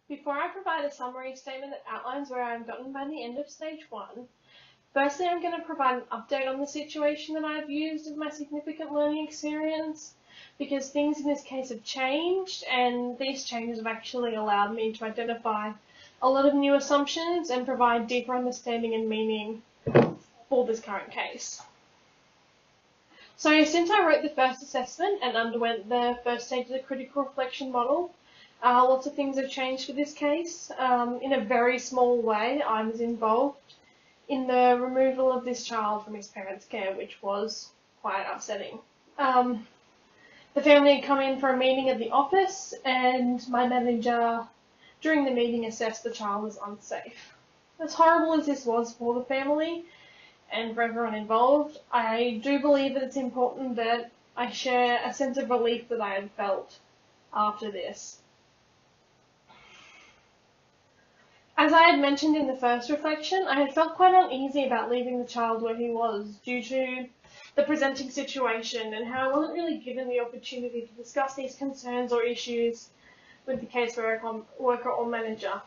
Before I provide a summary statement that outlines where I've gotten by the end of stage 1, firstly I'm going to provide an update on the situation that I've used of my significant learning experience, because things in this case have changed, and these changes have actually allowed me to identify a lot of new assumptions and provide deeper understanding and meaning for this current case. So since I wrote the first assessment and underwent the first stage of the critical reflection model, lots of things have changed for this case. In a very small way, I was involved in the removal of this child from his parents' care, which was quite upsetting. The family had come in for a meeting at the office, and my manager, during the meeting, assessed the child as unsafe. As horrible as this was for the family and for everyone involved, I do believe that it's important that I share a sense of relief that I had felt after this. As I had mentioned in the first reflection, I had felt quite uneasy about leaving the child where he was due to the presenting situation and how I wasn't really given the opportunity to discuss these concerns or issues with the caseworker or manager.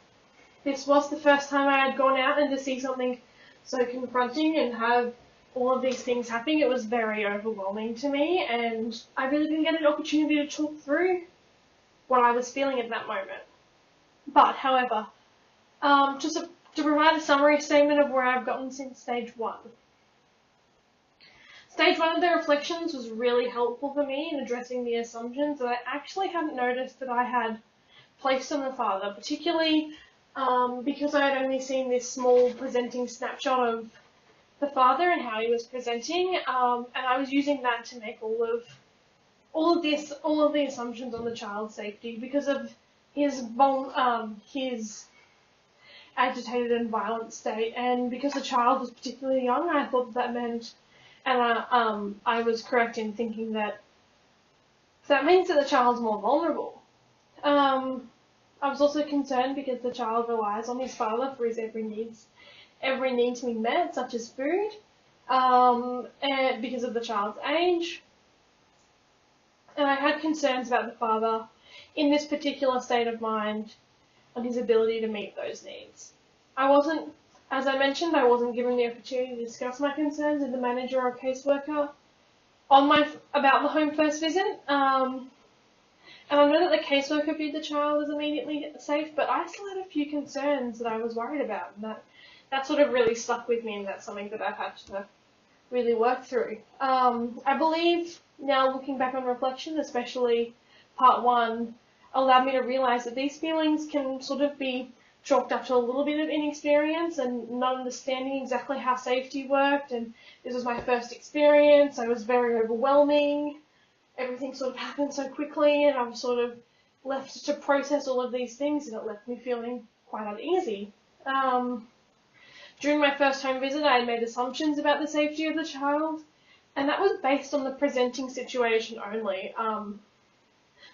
This was the first time I had gone out, and to see something so confronting and have all of these things happening, it was very overwhelming to me, and I really didn't get an opportunity to talk through what I was feeling at that moment. But, however, to provide a summary statement of where I've gotten since stage 1. Stage 1 of the reflections was really helpful for me in addressing the assumptions that I actually hadn't noticed that I had placed on the father, particularly because I had only seen this small presenting snapshot of the father and how he was presenting, and I was using that to make all of the assumptions on the child's safety because of his agitated and violent state, and because the child was particularly young, I thought that meant, and I was correct in thinking that means that the child's more vulnerable. I was also concerned because the child relies on his father for his every need to be met, such as food, and because of the child's age. And I had concerns about the father in this particular state of mind and his ability to meet those needs. As I mentioned, I wasn't given the opportunity to discuss my concerns with the manager or caseworker about the home first visit. And I know that the caseworker viewed the child as immediately safe, but I still had a few concerns that I was worried about, and that sort of really stuck with me, and that's something that I've had to really work through. I believe now, looking back on reflection, especially part 1, allowed me to realise that these feelings can sort of be chalked up to a little bit of inexperience and not understanding exactly how safety worked, and this was my first experience, so it was very overwhelming. Everything sort of happened so quickly, and I was sort of left to process all of these things, and it left me feeling quite uneasy. During my first home visit, I had made assumptions about the safety of the child, and that was based on the presenting situation only.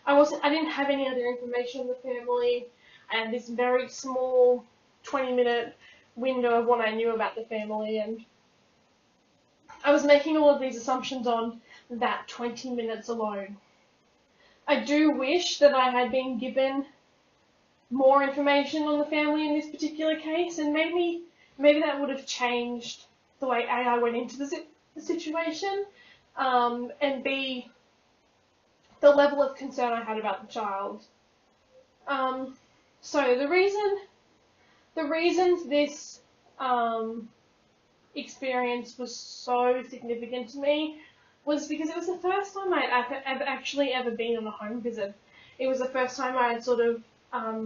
I didn't have any other information on the family. I had this very small 20-minute window of what I knew about the family, and I was making all of these assumptions on that 20 minutes alone. I do wish that I had been given more information on the family in this particular case, and maybe that would have changed the way A, I went into the situation, and B, the level of concern I had about the child. So the reasons this experience was so significant to me was because it was the first time I'd actually ever been on a home visit. It was the first time I had sort of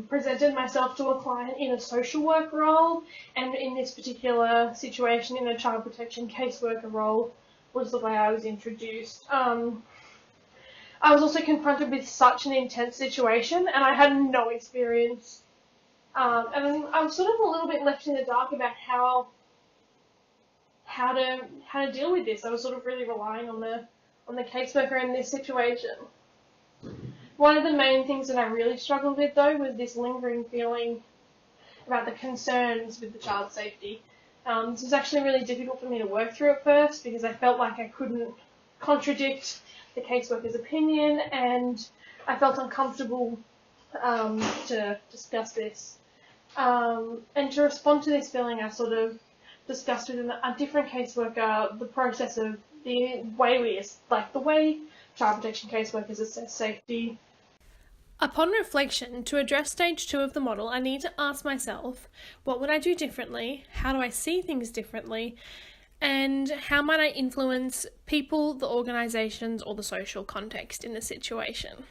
presented myself to a client in a social work role, and in this particular situation, in a child protection caseworker role, was the way I was introduced. I was also confronted with such an intense situation, and I had no experience. And I was sort of a little bit left in the dark about how to deal with this. I was sort of really relying on the caseworker in this situation. One of the main things that I really struggled with, though, was this lingering feeling about the concerns with the child's safety. This was actually really difficult for me to work through at first because I felt like I couldn't contradict the caseworker's opinion, and I felt uncomfortable to discuss this. And to respond to this feeling, I sort of discussed with a different caseworker the process of the way child protection caseworkers assess safety. Upon reflection, to address stage 2 of the model, I need to ask myself, what would I do differently? How do I see things differently? And how might I influence people, the organisations, or the social context in the situation?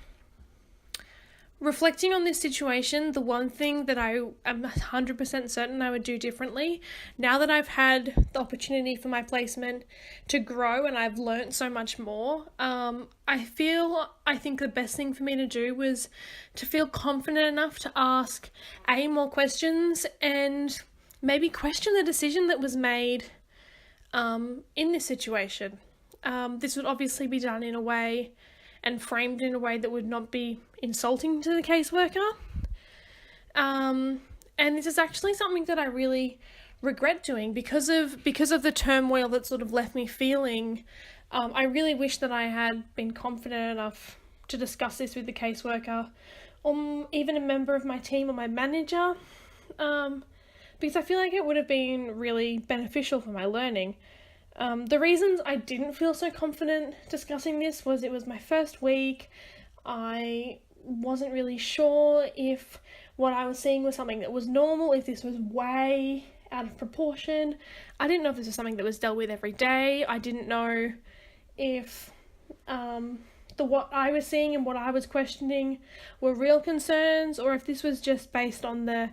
Reflecting on this situation, the one thing that I am 100% certain I would do differently, now that I've had the opportunity for my placement to grow and I've learnt so much more, I think the best thing for me to do was to feel confident enough to ask more questions and maybe question the decision that was made in this situation. This would obviously be done in a way and framed in a way that would not be insulting to the caseworker. And this is actually something that I really regret doing because of the turmoil that sort of left me feeling. I really wish that I had been confident enough to discuss this with the caseworker, or even a member of my team or my manager, because I feel like it would have been really beneficial for my learning. The reasons I didn't feel so confident discussing this was it was my first week. I wasn't really sure if what I was seeing was something that was normal, if this was way out of proportion. I didn't know if this was something that was dealt with every day. I didn't know if what I was seeing and what I was questioning were real concerns, or if this was just based on the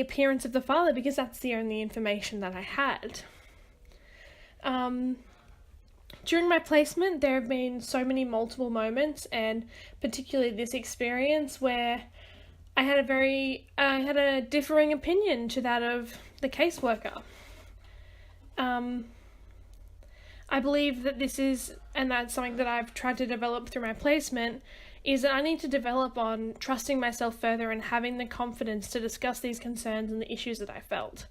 appearance of the father, because that's the only information that I had. During my placement, there have been so many multiple moments, and particularly this experience where I had a differing opinion to that of the caseworker. I believe that this is, and that's something that I've tried to develop through my placement, is that I need to develop on trusting myself further and having the confidence to discuss these concerns and the issues that I felt.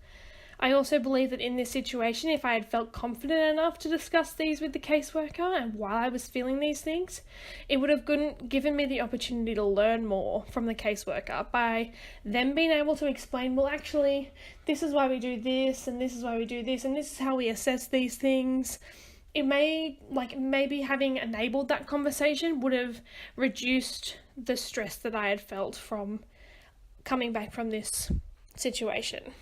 I also believe that in this situation, if I had felt confident enough to discuss these with the caseworker and while I was feeling these things, it would have given me the opportunity to learn more from the caseworker by them being able to explain, well, actually, this is why we do this, and this is why we do this, and this is how we assess these things. Maybe having enabled that conversation would have reduced the stress that I had felt from coming back from this situation.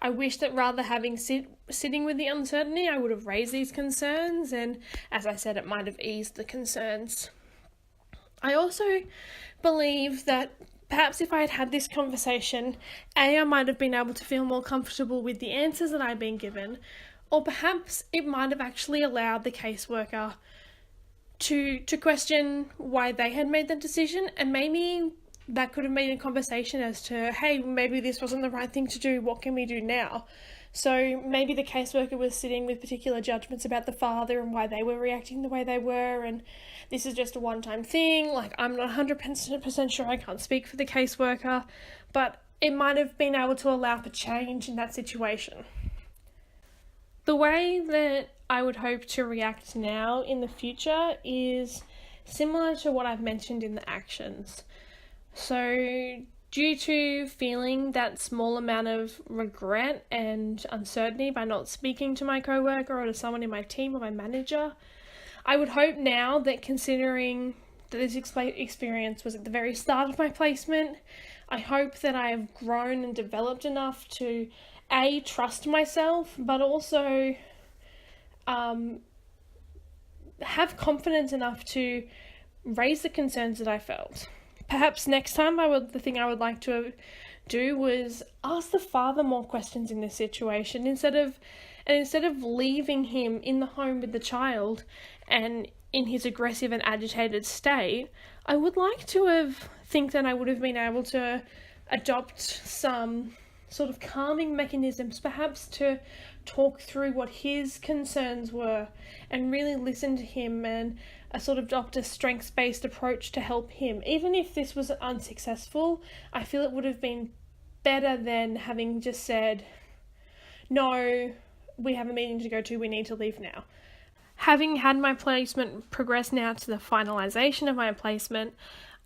I wish that rather having sitting with the uncertainty, I would have raised these concerns, and as I said, it might have eased the concerns. I also believe that perhaps if I had had this conversation, I might have been able to feel more comfortable with the answers that I'd been given, or perhaps it might have actually allowed the caseworker to question why they had made that decision, and maybe that could have been a conversation as to, hey, maybe this wasn't the right thing to do, what can we do now? So maybe the caseworker was sitting with particular judgments about the father and why they were reacting the way they were, and this is just a one-time thing. I'm not 100% sure, I can't speak for the caseworker, but it might have been able to allow for change in that situation. The way that I would hope to react now in the future is similar to what I've mentioned in the actions. So, due to feeling that small amount of regret and uncertainty by not speaking to my coworker or to someone in my team or my manager, I would hope now that, considering that this experience was at the very start of my placement, I hope that I have grown and developed enough to trust myself, but also have confidence enough to raise the concerns that I felt. Perhaps next time the thing I would like to do was ask the father more questions in this situation instead of leaving him in the home with the child and in his aggressive and agitated state. I would like to think that I would have been able to adopt some sort of calming mechanisms, perhaps to talk through what his concerns were and really listen to him and adopt a strengths-based approach to help him. Even if this was unsuccessful, I feel it would have been better than having just said, no, we have a meeting to go to, we need to leave now. Having had my placement progress now to the finalisation of my placement,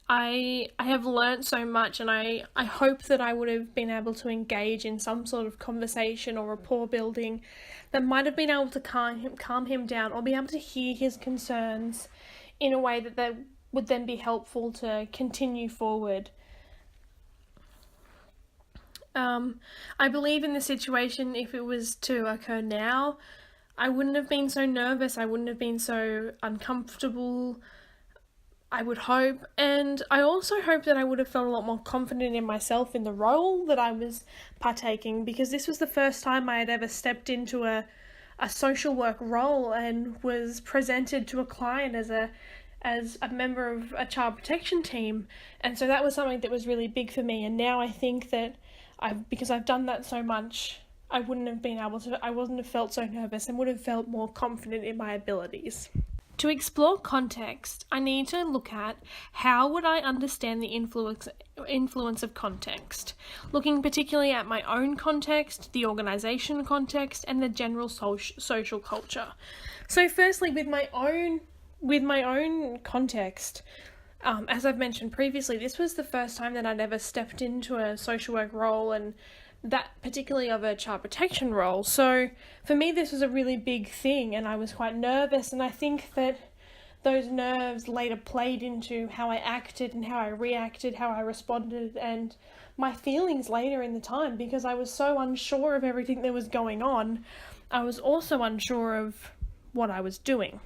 I have learnt so much, and I hope that I would have been able to engage in some sort of conversation or rapport building that might have been able to calm him down, or be able to hear his concerns in a way that would then be helpful to continue forward. I believe in the situation, if it was to occur now, I wouldn't have been so nervous, I wouldn't have been so uncomfortable, I would hope. And I also hope that I would have felt a lot more confident in myself in the role that I was partaking, because this was the first time I had ever stepped into a social work role and was presented to a client as a member of a child protection team. And so that was something that was really big for me. And now I think that because I've done that so much, I wouldn't have felt so nervous and would have felt more confident in my abilities. To explore context, I need to look at how would I understand the influence of context, looking particularly at my own context, the organisation context, and the general social culture. So firstly, with my own context, as I've mentioned previously, this was the first time that I'd ever stepped into a social work role, and that particularly of a child protection role. So for me, this was a really big thing, and I was quite nervous, and I think that those nerves later played into how I acted and how I reacted, how I responded, and my feelings later in the time, because I was so unsure of everything that was going on. I was also unsure of what I was doing.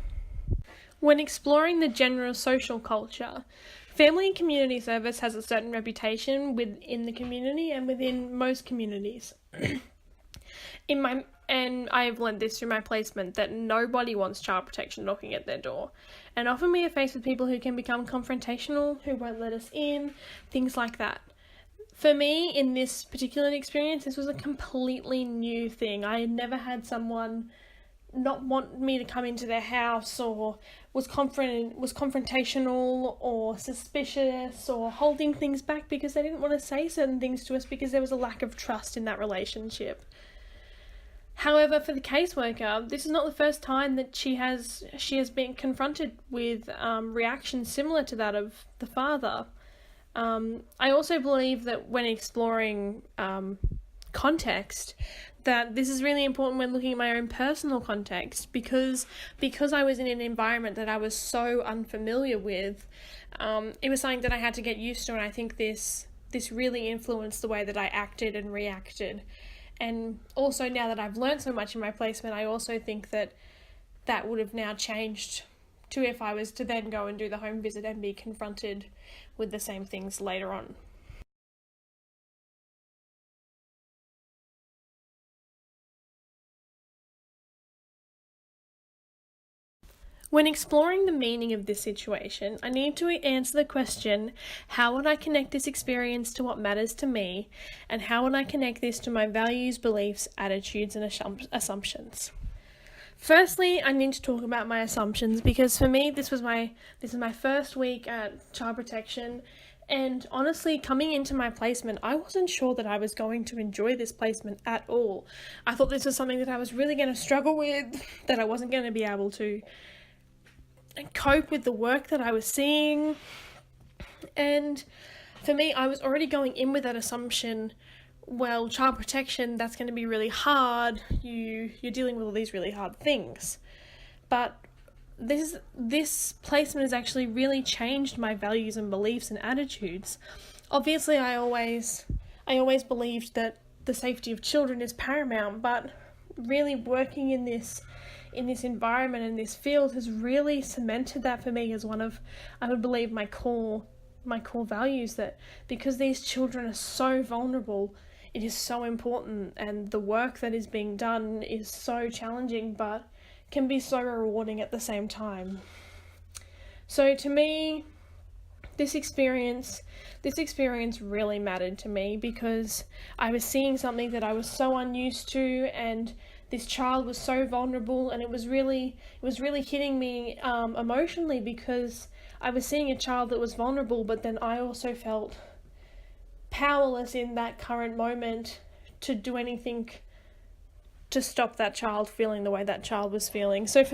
When exploring the general social culture, family and community service has a certain reputation within the community and within most communities. And I've learned this through my placement, that nobody wants child protection knocking at their door. And often we are faced with people who can become confrontational, who won't let us in, things like that. For me, in this particular experience, this was a completely new thing. I had never had someone not want me to come into their house, or was confrontational or suspicious or holding things back because they didn't want to say certain things to us because there was a lack of trust in that relationship. However, for the caseworker, this is not the first time that she has been confronted with reactions similar to that of the father. I also believe that when exploring context, that this is really important when looking at my own personal context, because I was in an environment that I was so unfamiliar with. It was something that I had to get used to, and I think this really influenced the way that I acted and reacted. And also, now that I've learned so much in my placement, I also think that would have now changed to if I was to then go and do the home visit and be confronted with the same things later on. When exploring the meaning of this situation, I need to answer the question, how would I connect this experience to what matters to me, and how would I connect this to my values, beliefs, attitudes, and assumptions? Firstly, I need to talk about my assumptions, because for me, this is my first week at child protection, and honestly, coming into my placement, I wasn't sure that I was going to enjoy this placement at all. I thought this was something that I was really going to struggle with, that I wasn't going to be able to cope with the work that I was seeing. And for me, I was already going in with that assumption, well, child protection, that's going to be really hard, you're dealing with all these really hard things. But this placement has actually really changed my values and beliefs and attitudes. Obviously, I always believed that the safety of children is paramount, but really working in this environment and this field has really cemented that for me as one of, I would believe, my core values, that because these children are so vulnerable, it is so important, and the work that is being done is so challenging but can be so rewarding at the same time. So to me, this experience really mattered to me, because I was seeing something that I was so unused to, and this child was so vulnerable, and it was really hitting me emotionally, because I was seeing a child that was vulnerable, but then I also felt powerless in that current moment to do anything to stop that child feeling the way that child was feeling. So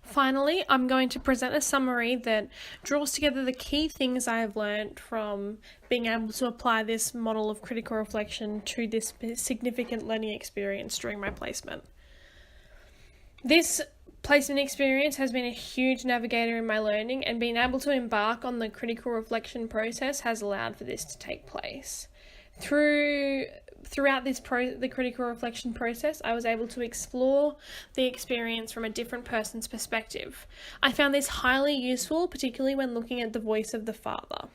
Finally, I'm going to present a summary that draws together the key things I have learned from being able to apply this model of critical reflection to this significant learning experience during my placement. This placement experience has been a huge navigator in my learning, and being able to embark on the critical reflection process has allowed for this to take place. Throughout the critical reflection process, I was able to explore the experience from a different person's perspective. I found this highly useful, particularly when looking at the voice of the father.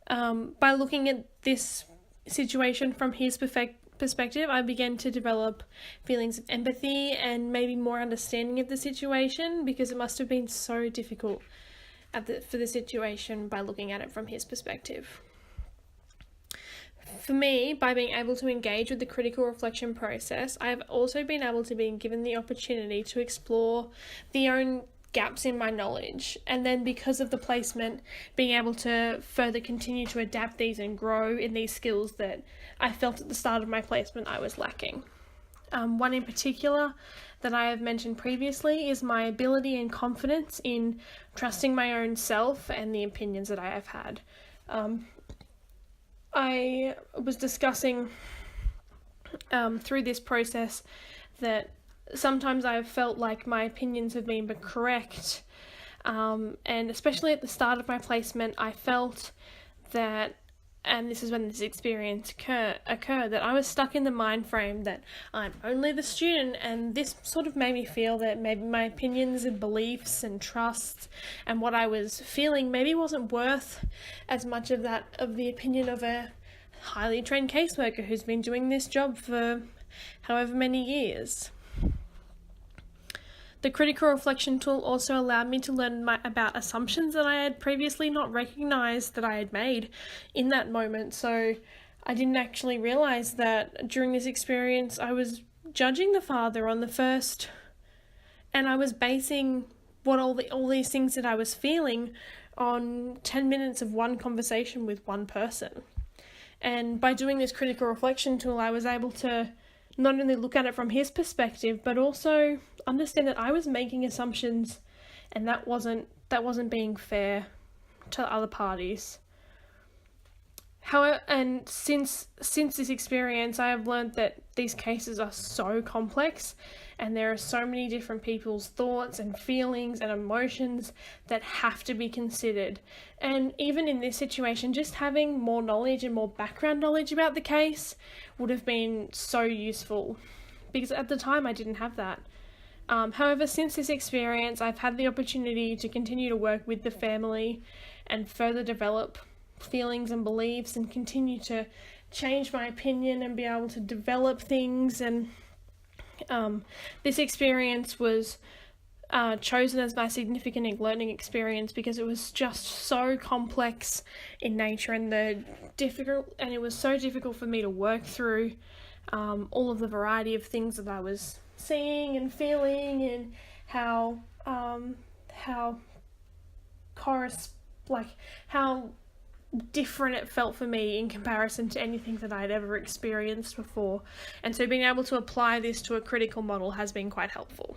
By looking at this situation from his perspective, I began to develop feelings of empathy and maybe more understanding of the situation, because it must have been so difficult for the situation by looking at it from his perspective. For me, by being able to engage with the critical reflection process, I have also been able to be given the opportunity to explore the own gaps in my knowledge, and then because of the placement, being able to further continue to adapt these and grow in these skills that I felt at the start of my placement I was lacking. One in particular that I have mentioned previously is my ability and confidence in trusting my own self and the opinions that I have had. I was discussing through this process that sometimes I've felt like my opinions have been correct, and especially at the start of my placement, I felt that, and this is when this experience occurred, that I was stuck in the mind frame that I'm only the student, and this sort of made me feel that maybe my opinions and beliefs and trusts and what I was feeling maybe wasn't worth as much of the opinion of a highly trained caseworker who's been doing this job for however many years. The critical reflection tool also allowed me to learn about assumptions that I had previously not recognised that I had made in that moment. So I didn't actually realise that during this experience I was judging the father on the first, and I was basing all these things that I was feeling on 10 minutes of one conversation with one person. And by doing this critical reflection tool, I was able to not only look at it from his perspective, but also understand that I was making assumptions, and that wasn't being fair to other parties. However, and since this experience, I have learned that these cases are so complex, and there are so many different people's thoughts and feelings and emotions that have to be considered. And even in this situation, just having more knowledge and more background knowledge about the case would have been so useful, because at the time I didn't have that. However, since this experience, I've had the opportunity to continue to work with the family and further develop feelings and beliefs, and continue to change my opinion and be able to develop things. And this experience was chosen as my significant learning experience because it was just so complex in nature, and it was so difficult for me to work through all of the variety of things that I was seeing and feeling, and how different it felt for me in comparison to anything that I'd ever experienced before. And so being able to apply this to a critical model has been quite helpful.